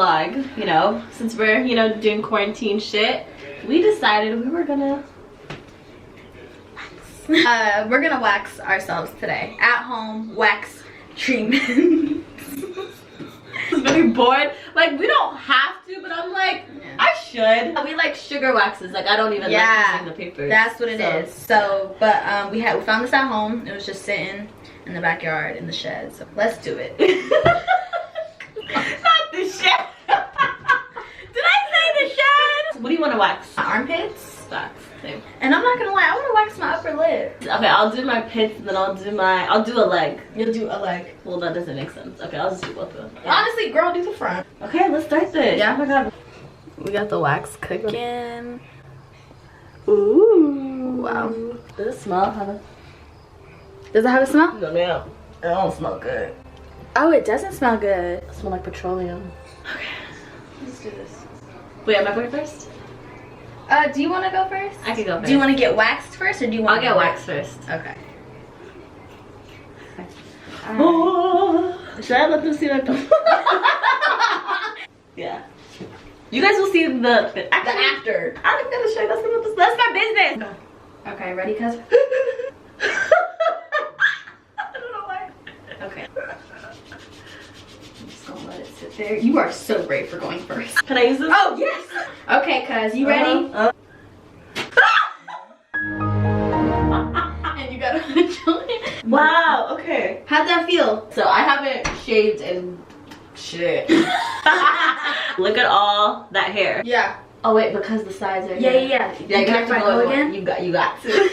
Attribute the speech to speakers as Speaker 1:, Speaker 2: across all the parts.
Speaker 1: vlog, you know, since we're, you know, doing quarantine shit, we decided we were gonna wax.
Speaker 2: We're gonna wax ourselves today. At home, wax treatment.
Speaker 1: I'm very bored. Like, we don't have to, but I'm like, yeah, I should. We like sugar waxes. Like, I don't even like using the papers.
Speaker 2: That's what it is. So, but we found this at home. It was just sitting in the backyard in the shed. So let's do it.
Speaker 1: Not the shed. Did I say the shed? What do you want to wax?
Speaker 2: My armpits.
Speaker 1: Wax. Same.
Speaker 2: And I'm not gonna lie, I want to wax my upper lip.
Speaker 1: Okay, I'll do my pits, and then I'll do a leg.
Speaker 2: You'll do a leg.
Speaker 1: Well, that doesn't make sense. Okay, I'll just do both of them.
Speaker 2: Yeah. Honestly, girl, do the front.
Speaker 1: Okay, let's start this.
Speaker 2: Yeah.
Speaker 1: Oh my god.
Speaker 2: We got the wax cooking.
Speaker 1: Ooh.
Speaker 2: Wow.
Speaker 1: Does it smell?
Speaker 2: Does it have a smell?
Speaker 1: No, ma'am. It don't smell good.
Speaker 2: Oh, it doesn't smell good.
Speaker 1: It smells like petroleum.
Speaker 2: Okay, let's do this.
Speaker 1: Wait, am I going first?
Speaker 2: Do you want to go first?
Speaker 1: I could go first.
Speaker 2: Do you want to get waxed first, or do you want?
Speaker 1: I'll get waxed first.
Speaker 2: Okay.
Speaker 1: Oh, should I let them see that? Yeah. You guys will see the after. I'm gonna show you. That's my business.
Speaker 2: Okay, ready, cuz?
Speaker 1: I don't know why.
Speaker 2: Okay. I'm just gonna let it sit there. You are so great for going first.
Speaker 1: Can I use this?
Speaker 2: Oh, yes! Okay, cuz, you ready? And you gotta enjoy it.
Speaker 1: Wow, okay.
Speaker 2: How'd that feel?
Speaker 1: So I haven't shaved in shit. Look at all that hair.
Speaker 2: Yeah.
Speaker 1: Oh wait, because the sides are
Speaker 2: Yeah.
Speaker 1: you have to go
Speaker 2: again?
Speaker 1: You got to.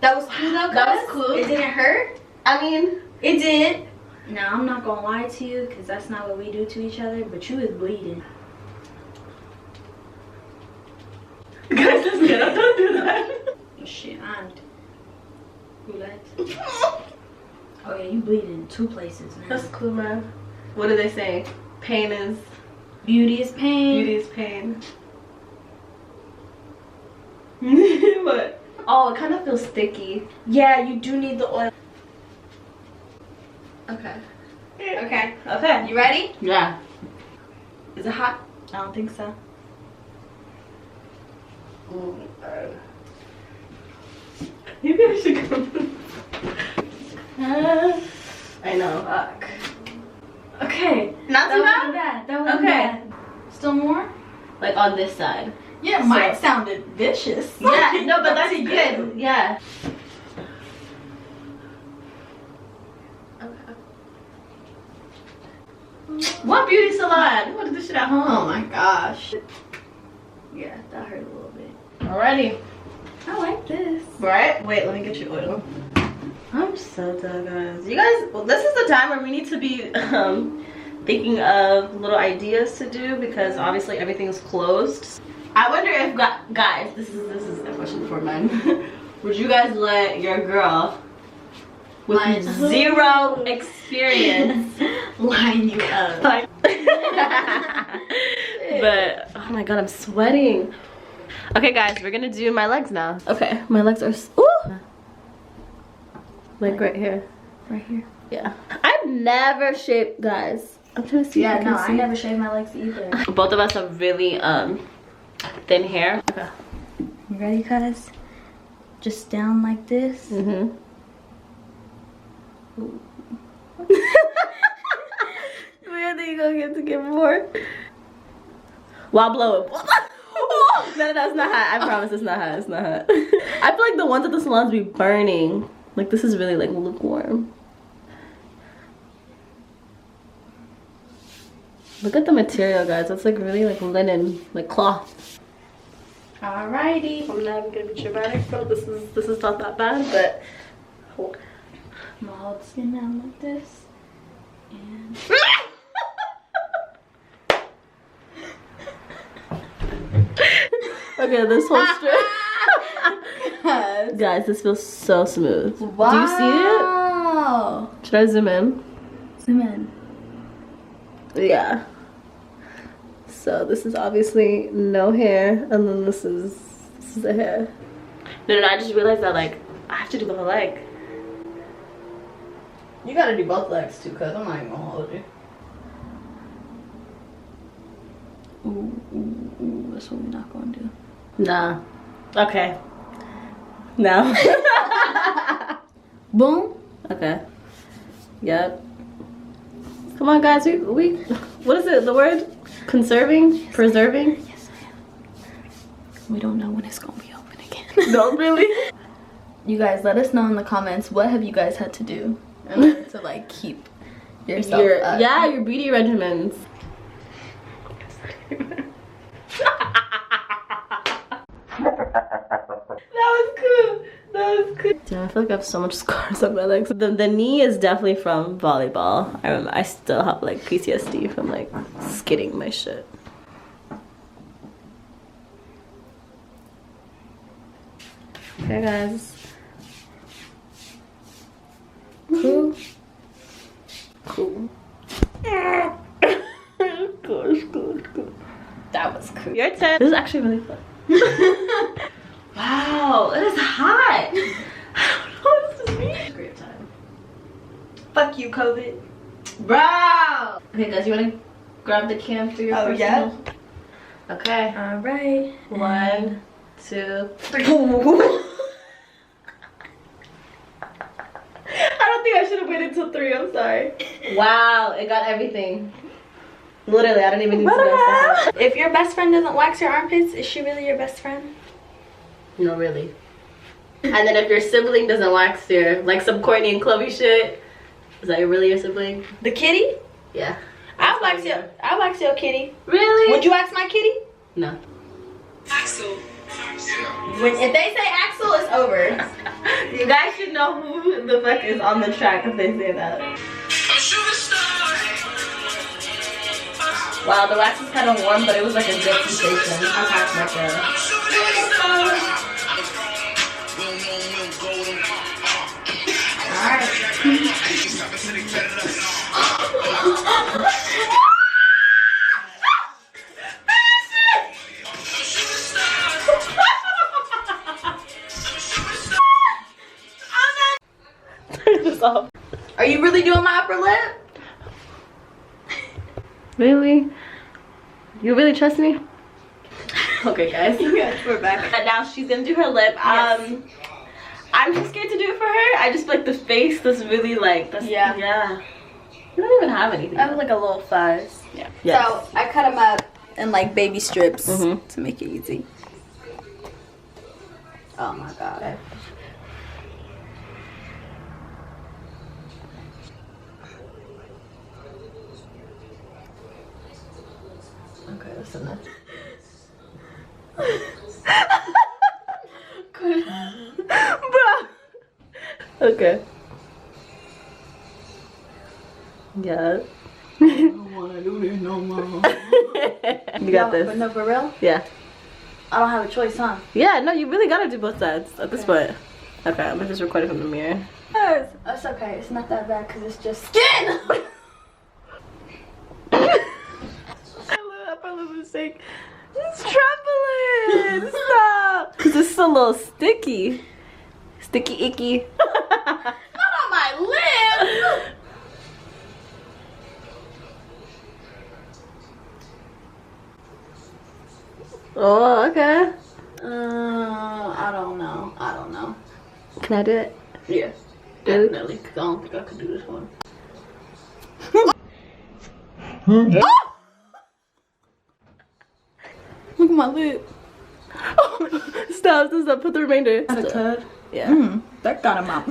Speaker 2: That was cool though, cuz?
Speaker 1: That was cool.
Speaker 2: It didn't hurt?
Speaker 1: I mean,
Speaker 2: It did. Now, I'm not gonna lie to you, because that's not what we do to each other, but you was bleeding.
Speaker 1: guys, let's get up. Don't do that.
Speaker 2: Oh, shit, Roulette. Oh yeah, you bleed in 2 places now.
Speaker 1: That's cool, man. What do they say? Pain is...
Speaker 2: Beauty is pain.
Speaker 1: Beauty is pain. What? Oh, it kind of feels sticky.
Speaker 2: Yeah, you do need the oil.
Speaker 1: Okay.
Speaker 2: Okay.
Speaker 1: Okay.
Speaker 2: You ready?
Speaker 1: Yeah. Is it hot?
Speaker 2: I don't think so.
Speaker 1: Oh my god. Maybe I should come. I know. Fuck.
Speaker 2: Okay.
Speaker 1: Not too bad?
Speaker 2: bad. That wasn't
Speaker 1: Okay.
Speaker 2: bad. Still more?
Speaker 1: Like on this side.
Speaker 2: Yeah, mine sounded vicious.
Speaker 1: Yeah, no, but that's good. Yeah. What beauty salon? You want to do shit at home?
Speaker 2: Oh my gosh. Yeah, that hurt a little bit.
Speaker 1: Alrighty.
Speaker 2: I like this.
Speaker 1: Right? Wait, let me get your oil. I'm so done, guys. You guys, well, this is the time where we need to be thinking of little ideas to do, because obviously everything is closed. I wonder if, guys, this is a question for men. Would you guys let your girl with zero experience
Speaker 2: line you up?
Speaker 1: But oh my god, I'm sweating. Okay, guys, we're gonna do my legs now. Okay, my legs are like right here.
Speaker 2: Right here.
Speaker 1: Yeah. I've never shaved, guys. I'm trying to see.
Speaker 2: Yeah,
Speaker 1: if you
Speaker 2: no,
Speaker 1: can
Speaker 2: I
Speaker 1: see.
Speaker 2: never shaved my legs either.
Speaker 1: Both of us have really thin hair. Okay.
Speaker 2: You ready, cuz? Just down like this.
Speaker 1: Mm-hmm. Where are you gonna get more? While blowing. No, that's not hot. I promise it's not hot. It's not hot. I feel like the ones at the salons be burning. Like, this is really like lukewarm. Look at the material, guys. It's like really like linen, like cloth.
Speaker 2: Alrighty.
Speaker 1: I'm not even gonna be dramatic, bro. This is not that bad, but
Speaker 2: I'm gonna hold the skin down like this. And
Speaker 1: okay, this whole strip. Guys, this feels so smooth.
Speaker 2: wow.
Speaker 1: Do you see it? Should I zoom in?
Speaker 2: Zoom in.
Speaker 1: Yeah. So this is obviously no hair, and then this is the hair. No, I just realized that like I have to do the whole leg.
Speaker 2: You gotta do both legs too, cuz I'm not even gonna hold you. Ooh, that's what we're not gonna do.
Speaker 1: Nah. Okay. No.
Speaker 2: Boom.
Speaker 1: Okay. Yep. Come on, guys. We what is it? The word? Conserving? Yes, preserving?
Speaker 2: Yes, I am. We don't know when it's gonna be open again.
Speaker 1: No, really?
Speaker 2: You guys, let us know in the comments, what have you guys had to do in order to like keep yourself up?
Speaker 1: Yeah, your beauty regimens. Damn, I feel like I have so much scars on my legs. The knee is definitely from volleyball. I remember I still have like PTSD from like skidding my shit. Okay, guys. Cool. Cool. Cool. That was cool. Your turn. This is actually really fun. Wow, it is hot. I don't know what this means. Great time.
Speaker 2: Fuck you, COVID.
Speaker 1: Bro! Okay, guys, you want to grab the cam for your personal?
Speaker 2: Yeah.
Speaker 1: Okay.
Speaker 2: Alright.
Speaker 1: 1, 2, 3. I don't think I should have waited till 3. I'm sorry. Wow, it got everything. Literally, I don't even need to go second.
Speaker 2: If your best friend doesn't wax your armpits, is she really your best friend?
Speaker 1: No, really. And then if your sibling doesn't wax your, like some Courtney and Chloe shit, is that really your sibling?
Speaker 2: The kitty?
Speaker 1: Yeah.
Speaker 2: I'll wax your kitty.
Speaker 1: Really?
Speaker 2: Would you wax my kitty?
Speaker 1: No.
Speaker 3: Axel.
Speaker 2: If they say Axel, it's over.
Speaker 1: You guys should know who the fuck is on the track if they say that. Wow, the wax is kind of warm, but it was like a good sensation. I packed my Turn this off.
Speaker 2: Are you really doing my upper lip?
Speaker 1: Really? You really trust me? Okay, guys.
Speaker 2: Yes, we're back.
Speaker 1: And now she's gonna do her lip.
Speaker 2: Yes.
Speaker 1: I'm just scared to do it for her. I just like the face. That's really like. That's,
Speaker 2: yeah.
Speaker 1: Yeah. You don't even have anything.
Speaker 2: I have like a little fuzz.
Speaker 1: Yeah. Yes.
Speaker 2: So I cut them up in like baby strips
Speaker 1: Mhm.
Speaker 2: to make it easy. Oh my god.
Speaker 1: Okay. Okay, that's enough. Bro. Okay. Yeah.
Speaker 2: I don't wanna do this no more.
Speaker 1: You got this.
Speaker 2: But no, for real?
Speaker 1: Yeah.
Speaker 2: I don't have a choice, huh?
Speaker 1: Yeah, no, you really gotta do both sides at this point. Okay, I'm just recording from the mirror.
Speaker 2: Yes. That's okay. It's not that bad because it's just skin.
Speaker 1: I love mistake. It's trembling. Stop. Cause it's a little sticky. Sticky icky.
Speaker 2: Not on my lip.
Speaker 1: Oh, okay.
Speaker 2: I don't know. I don't know.
Speaker 1: Can I do it?
Speaker 2: Yeah.
Speaker 1: Really?
Speaker 2: Definitely. Because I don't think I could do this one. Look at my lip.
Speaker 1: Stop. Put the remainder.
Speaker 2: That's a cut.
Speaker 1: Yeah.
Speaker 2: That got him out.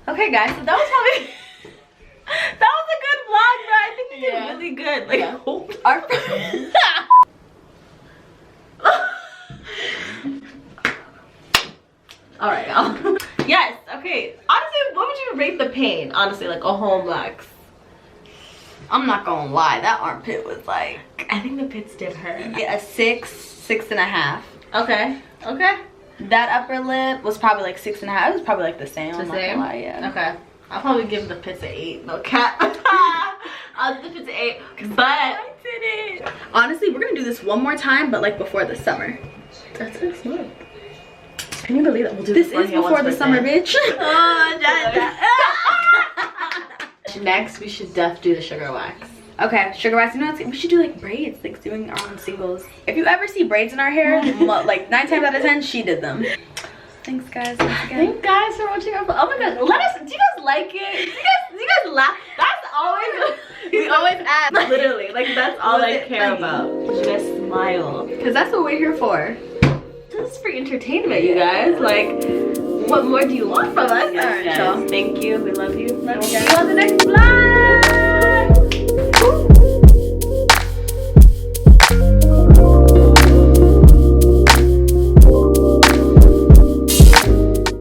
Speaker 1: Okay, guys. So that was probably that was a good vlog, bro. I think you did really good. Like,
Speaker 2: Yeah. Our
Speaker 1: all right, y'all. Yes. Okay. Honestly, what would you rate the pain? Honestly, like a home wax.
Speaker 2: I'm not gonna lie, that armpit was like,
Speaker 1: I think the pits did hurt.
Speaker 2: yeah, a 6.5.
Speaker 1: Okay. Okay.
Speaker 2: That upper lip was probably like 6.5. It was probably like the same. I'm not
Speaker 1: same?
Speaker 2: gonna lie, yeah.
Speaker 1: Okay. I'll probably give the pits an 8. No cap. I'll give the pits an 8. But I did it.
Speaker 2: Honestly, we're gonna do this one more time, but like before the summer.
Speaker 1: That's next month. Can you believe that we'll do
Speaker 2: This is before the summer, bitch.
Speaker 1: Oh, watch next, we should do the sugar wax.
Speaker 2: Okay, sugar wax. You know what? We should do like braids, like doing our own singles. If you ever see braids in our hair, like 9 times out of 10, she did them. Thanks, guys.
Speaker 1: Thanks, guys, for watching our. Oh my god, let us. Do you guys like it? Do you guys laugh? That's always. We always ask. Literally, like that's all I care about. Just smile.
Speaker 2: Because that's what we're here for.
Speaker 1: This is for entertainment, you guys. Like, what more do you want from us?
Speaker 2: Alright, y'all.
Speaker 1: Thank you. We love you.
Speaker 2: Love you
Speaker 1: See
Speaker 2: guys.
Speaker 1: you on the next vlog.